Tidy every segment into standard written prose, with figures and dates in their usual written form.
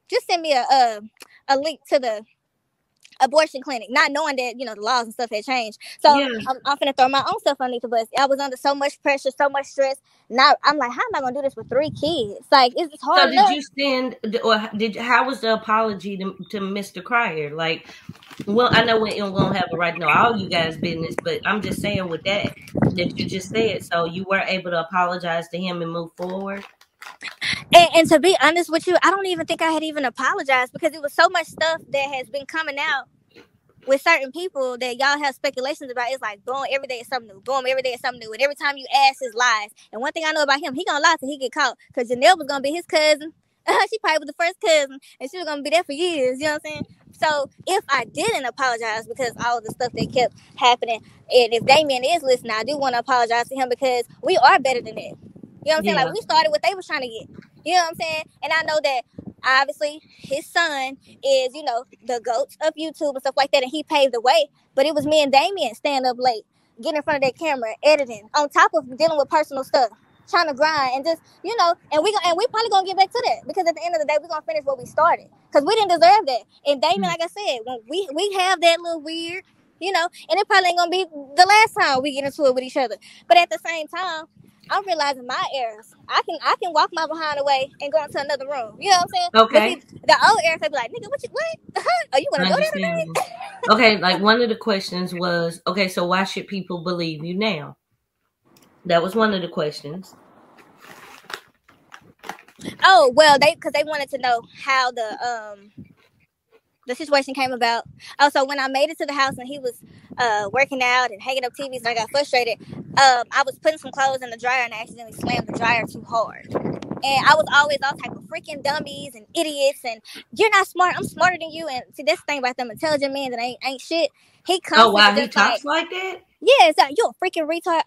just send me a link to the abortion clinic, not knowing that, you know, the laws and stuff had changed. So Yeah. I'm finna throw my own stuff underneath the bus. I was under so much pressure, so much stress. Now I'm like, how am I gonna do this with 3 kids? Like, is this So hard did enough? you send, or did, how was the apology to Mr. Cryer? Like, well, I know we don't have a right to know all you guys' business, but I'm just saying with that you just said, so you were able to apologize to him and move forward. And to be honest with you, I don't even think I had even apologized, because it was so much stuff that has been coming out with certain people that y'all have speculations about. It's like, boom, every day is something new. Boom, every day is something new. And every time you ask, his lies. And one thing I know about him, he gonna lie till he get caught. Because Janelle was gonna be his cousin. She probably was the first cousin, and she was gonna be there for years. You know what I'm saying? So if I didn't apologize because all of the stuff that kept happening, and if Damien is listening, I do want to apologize to him, because we are better than that. You know what I'm saying? Yeah. Like, we started what they was trying to get. You know what I'm saying? And I know that obviously his son is, you know, the GOAT of YouTube and stuff like that, and he paved the way. But it was me and Damien staying up late, getting in front of that camera, editing, on top of dealing with personal stuff, trying to grind, and just, you know, and we probably gonna get back to that, because at the end of the day, we're gonna finish what we started, because we didn't deserve that. And Damien, like I said, when we have that little weird, you know, and it probably ain't gonna be the last time we get into it with each other. But at the same time, I'm realizing my errors. I can walk my behind away and go into another room. You know what I'm saying? Okay. But see, the old Eric, they be like, nigga, what? Are you gonna go there today? Okay, like one of the questions was, okay, so why should people believe you now? That was one of the questions. Oh, well, because they wanted to know how the situation came about. Oh, so when I made it to the house and he was working out and hanging up TVs, and I got frustrated, I was putting some clothes in the dryer and I accidentally slammed the dryer too hard. And I was always all type of freaking dummies and idiots, and you're not smart, I'm smarter than you. And see, that's the thing about them intelligent men that ain't shit. He comes Oh, wow, he just talks like that? yeah, it's like, you a freaking retard.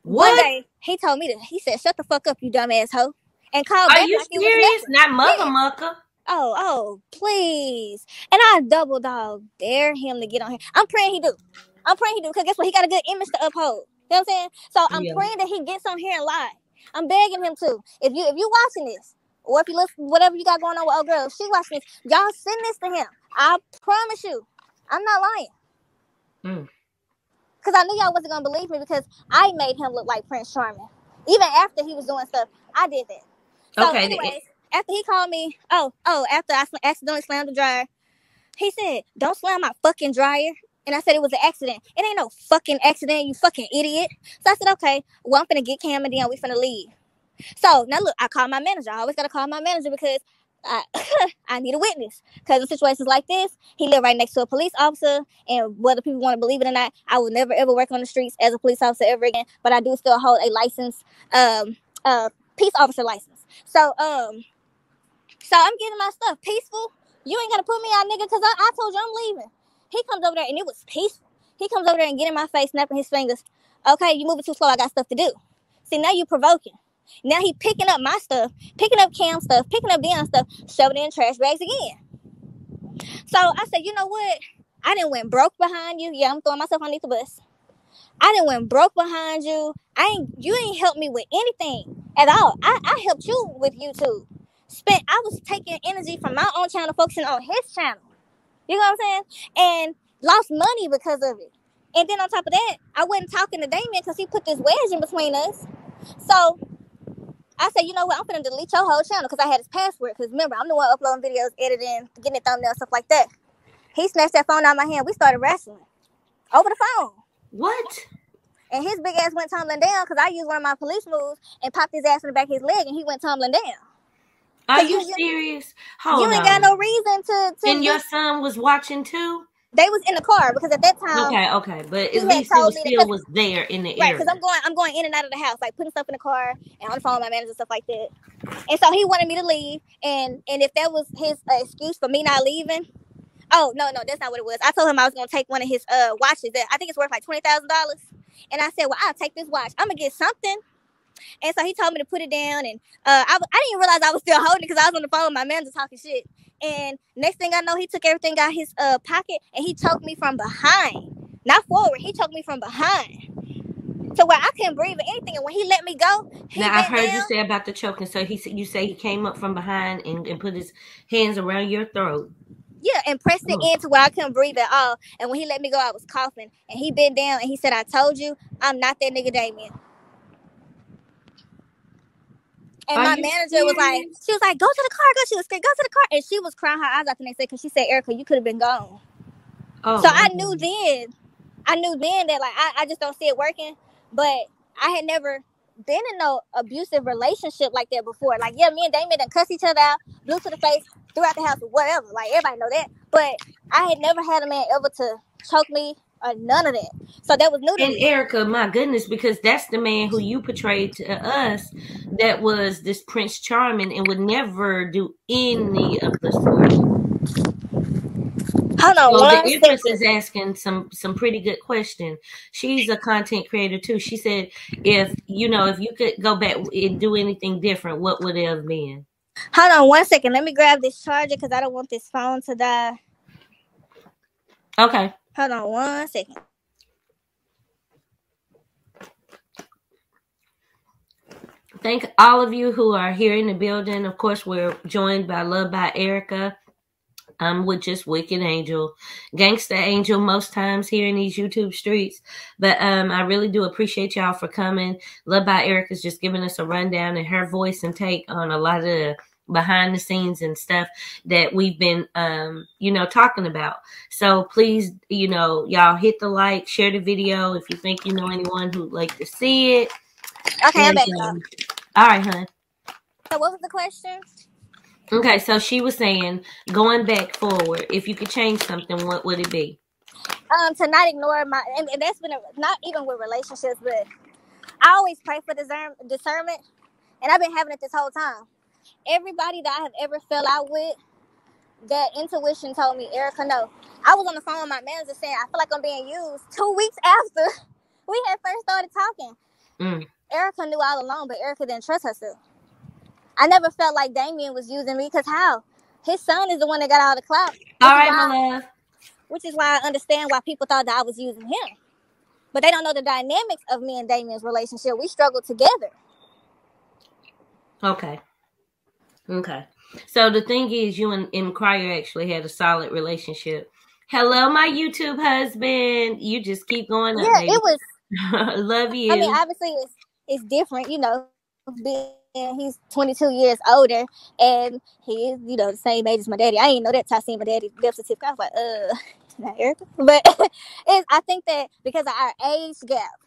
One What? day he told me he said, "Shut the fuck up, you dumb asshole," and called Are back you like it was serious? nothing. Not Mother Yeah. Mucker. Oh, please. And I double dog dare him to get on here. I'm praying he do. Because guess what? He got a good image to uphold. You know what I'm saying? So I'm Yeah. praying that he gets on here and lie. I'm begging him to. If you watching this, or if you listen, whatever you got going on with old girl, if she watching this, y'all send this to him. I promise you, I'm not lying. Because I knew y'all wasn't going to believe me, because I made him look like Prince Charming. Even after he was doing stuff, I did that. So Okay. anyways, after he called me, after I accidentally slammed the dryer, he said, "Don't slam my fucking dryer." And I said it was an accident. It ain't no fucking accident, you fucking idiot. So I said, okay, well, I'm finna get Cam and then we finna leave. So now look, I called my manager. I always gotta call my manager, because I need a witness. Because in situations like this, he lived right next to a police officer, and whether people want to believe it or not, I will never ever work on the streets as a police officer ever again. But I do still hold a license, peace officer license. So I'm getting my stuff peaceful. You ain't gotta put me out, nigga, because I told you I'm leaving. He comes over there and it was peaceful. He comes over there and get in my face, snapping his fingers. Okay, you moving too slow. I got stuff to do. See, now you provoking. Now he picking up my stuff, picking up Cam's stuff, picking up Dion's stuff, shoving it in trash bags again. So I said, you know what? I done went broke behind you. Yeah, I'm throwing myself underneath the bus. I done went broke behind you. You ain't helped me with anything at all. I helped you with YouTube. I was taking energy from my own channel, focusing on his channel. You know what I'm saying? And lost money because of it. And then on top of that, I wasn't talking to Damien because he put this wedge in between us. So I said, you know what? I'm finna delete your whole channel, because I had his password. Because remember, I'm the one uploading videos, editing, getting the thumbnails, stuff like that. He snatched that phone out of my hand. We started wrestling over the phone. What? And his big ass went tumbling down, because I used one of my police moves and popped his ass in the back of his leg, and he went tumbling down. Are you serious? Hold on. You ain't got no reason to And your son was watching too? They was in the car, because at that time. Okay, but at least it still was there in the area. Right, because I'm going in and out of the house, like putting stuff in the car and on the phone with my manager, stuff like that. And so he wanted me to leave, and if that was his excuse for me not leaving, oh no, that's not what it was. I told him I was gonna take one of his watches that I think it's worth like $20,000, and I said, well, I'll take this watch. I'm gonna get something. And so he told me to put it down, and I didn't realize I was still holding it, because I was on the phone with my manager talking shit. And next thing I know, he took everything out his pocket, and he choked me from behind, not forward. He choked me from behind to where I couldn't breathe or anything. And when he let me go, he Now I've bent heard you down. say about the choking. So you say he came up from behind and put his hands around your throat. Yeah, and pressed it in to where I couldn't breathe at all. And when he let me go, I was coughing. And he bent down and he said, "I told you, I'm not that nigga Damien." And Are my you manager was like, serious? she was like, "Go to the car, go." She was scared, "Go to the car." And she was crying her eyes out the next day because she said, "Erica, you could have been gone." Oh So my God. I knew then that like I just don't see it working. But I had never been in no abusive relationship like that before. Like, yeah, me and Damien done cuss each other out, blew to the face, threw out the house, or whatever. Like, everybody know that. But I had never had a man ever to choke me or none of that. So that was new to And me. Erica, my goodness, because that's the man who you portrayed to us that was this Prince Charming and would never do any of the sort. Hold on So the one Empress second. is asking some pretty good question. She's a content creator too. She said, if if you could go back and do anything different, what would it have been? Hold on one second. Let me grab this charger because I don't want this phone to die. Okay. Hold on one second. Thank all of you who are here in the building. Of course, we're joined by Luvd by Erica. I'm with just Wicked Angel, Gangsta Angel most times here in these YouTube streets. But I really do appreciate y'all for coming. Luvd by Erica's just giving us a rundown and her voice and take on a lot of the behind the scenes and stuff that we've been talking about. So please, y'all hit the like, share the video if you think you know anyone who'd like to see it. Okay, I'm And back. all right, hon. So what was the question? Okay, so she was saying, going back forward, if you could change something, what would it be? To not ignore my, and that's been not even with relationships, but I always pray for discernment, and I've been having it this whole time. Everybody that I have ever fell out with, that intuition told me, Erica, no. I was on the phone with my manager saying, I feel like I'm being used 2 weeks after we had first started talking. Erica knew all along, but Erica didn't trust herself. I never felt like Damien was using me because how? His son is the one that got all the clout. All right, my love. Which is why I understand why people thought that I was using him. But they don't know the dynamics of me and Damien's relationship. We struggled together. Okay. So the thing is, you and Crier actually had a solid relationship. Hello, my YouTube husband. You just keep going up, baby. It was. Love you. I mean, obviously, it's different, he's 22 years older, and he is, the same age as my daddy. I didn't know that till I seen my daddy's death certificate. I was like, not Erica. But I think that because of our age gap,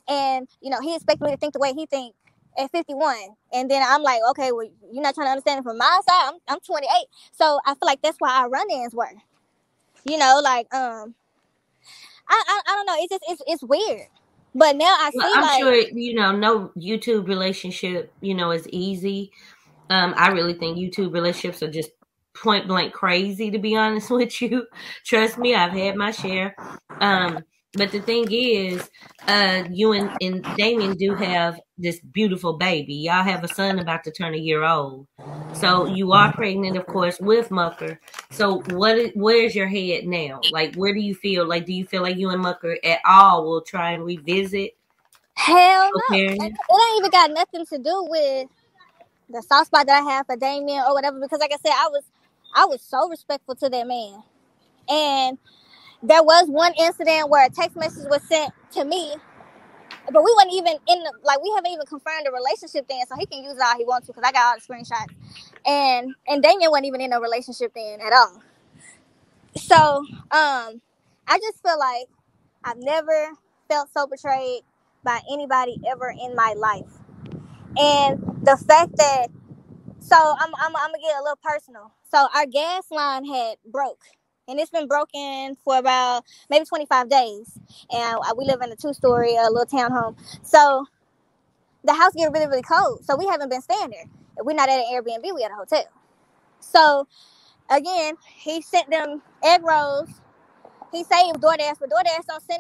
and he expected me to think the way he think at 51, and then I'm like, okay, well, you're not trying to understand it from my side. I'm 28, so I feel like that's why our run-ins were, I don't know. It's just it's weird. But now I see, I'm sure no YouTube relationship is easy. I really think YouTube relationships are just point blank crazy, to be honest with you. Trust me, I've had my share. But the thing is, you and Damien do have this beautiful baby. Y'all have a son about to turn a year old. So you are pregnant, of course, with Mucker. So where's your head now? Like, where do you feel? Like, do you feel like you and Mucker at all will try and revisit? Hell no. It ain't even got nothing to do with the soft spot that I have for Damien or whatever. Because like I said, I was so respectful to that man. And there was one incident where a text message was sent to me, but we weren't even we haven't even confirmed the relationship then, so he can use it all he wants to because I got all the screenshots. And Damien wasn't even in a relationship then at all. So I just feel like I've never felt so betrayed by anybody ever in my life. And the fact that, so I'm gonna get a little personal. So our gas line had broke, and it's been broken for about maybe 25 days. And we live in a 2-story little townhome. So the house gets really, really cold. So we haven't been staying there. We're not at an Airbnb, we at a hotel. So again, he sent them egg rolls. He said it was DoorDash, but DoorDash don't send